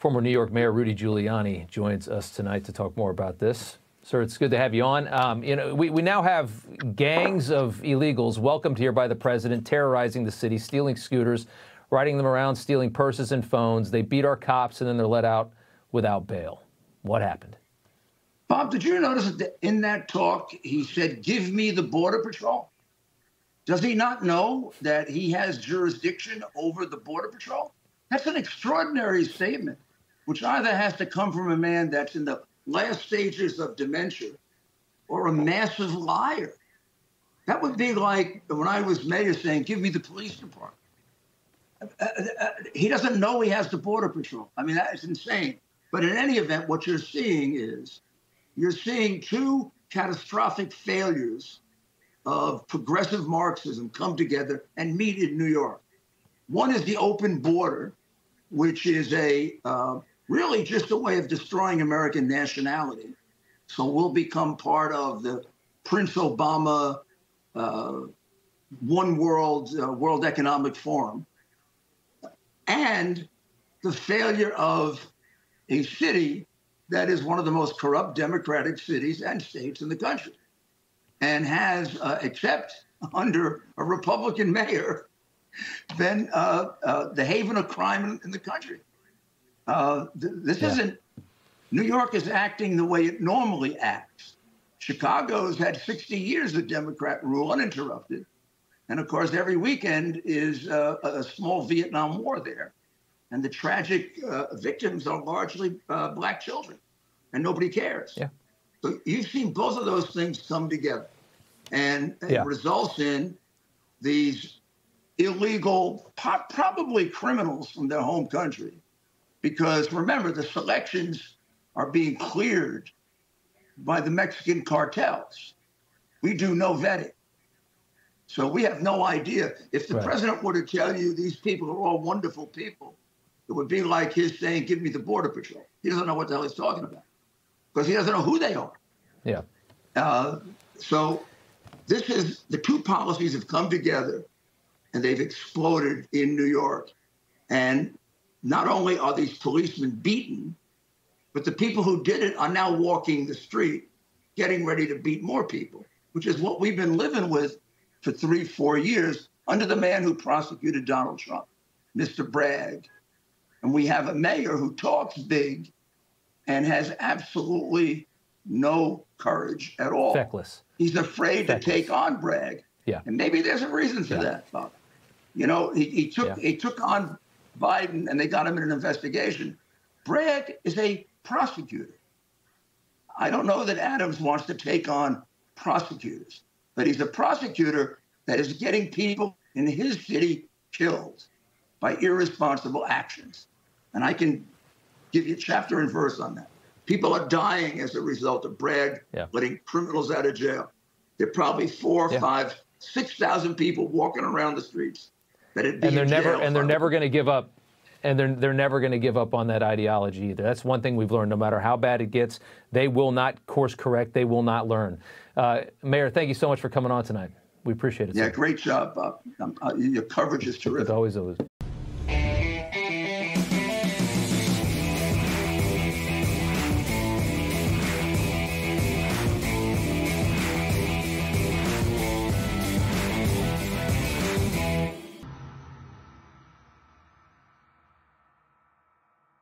Former New York Mayor Rudy Giuliani joins us tonight to talk more about this. Sir, it's good to have you on. We now have gangs of illegals welcomed here by the president, terrorizing the city, stealing scooters, riding them around, stealing purses and phones. They beat our cops, and then they're let out without bail. What happened? Bob, did you notice that in that talk, he said, "Give me the Border Patrol"? Does he not know that he has jurisdiction over the Border Patrol? That's an extraordinary statement, which either has to come from a man that's in the last stages of dementia or a massive liar. That would be like when I was mayor saying, "Give me the police department." He doesn't know he has the Border Patrol. I mean, that is insane. But in any event, what you're seeing is you're seeing two catastrophic failures of progressive Marxism come together and meet in New York. One is the open border, which is really just a way of destroying American nationality. So we'll become part of the Prince Obama One World, World Economic Forum. And the failure of a city that is one of the most corrupt democratic cities and states in the country, and has, except under a Republican mayor, been the haven of crime in the country. New York is acting the way it normally acts. Chicago's had 60 years of Democrat rule uninterrupted. And of course, every weekend is a small Vietnam War there. And the tragic victims are largely black children, and nobody cares. Yeah. So you've seen both of those things come together, and it results in these illegal, probably criminals from their home country. Because remember, the selections are being cleared by the Mexican cartels. We do no vetting. So we have no idea. If the president were to tell you these people are all wonderful people, it would be like his saying, "Give me the Border Patrol." He doesn't know what the hell he's talking about because he doesn't know who they are. Yeah. So this is, the two policies have come together and they've exploded in New York. And not only are these policemen beaten, but the people who did it are now walking the street, getting ready to beat more people, which is what we've been living with for 3-4 years under the man who prosecuted Donald Trump, Mr. Bragg. And we have a mayor who talks big and has absolutely no courage at all. Feckless. He's afraid to take on Bragg. Yeah. And maybe there's a reason for that, Bob. You know, he took on Biden and they got him in an investigation. Bragg is a prosecutor. I don't know that Adams wants to take on prosecutors, but he's a prosecutor that is getting people in his city killed by irresponsible actions. And I can give you chapter and verse on that. People are dying as a result of Bragg letting criminals out of jail. There are probably 4, 5, 6,000 people walking around the streets that had been in jail. And they're never going to give up. And they're never going to give up on that ideology either. That's one thing we've learned. No matter how bad it gets, they will not course correct. They will not learn. Mayor, thank you so much for coming on tonight. We appreciate it. Yeah, sir. Great job, Bob. Your coverage is terrific. Always.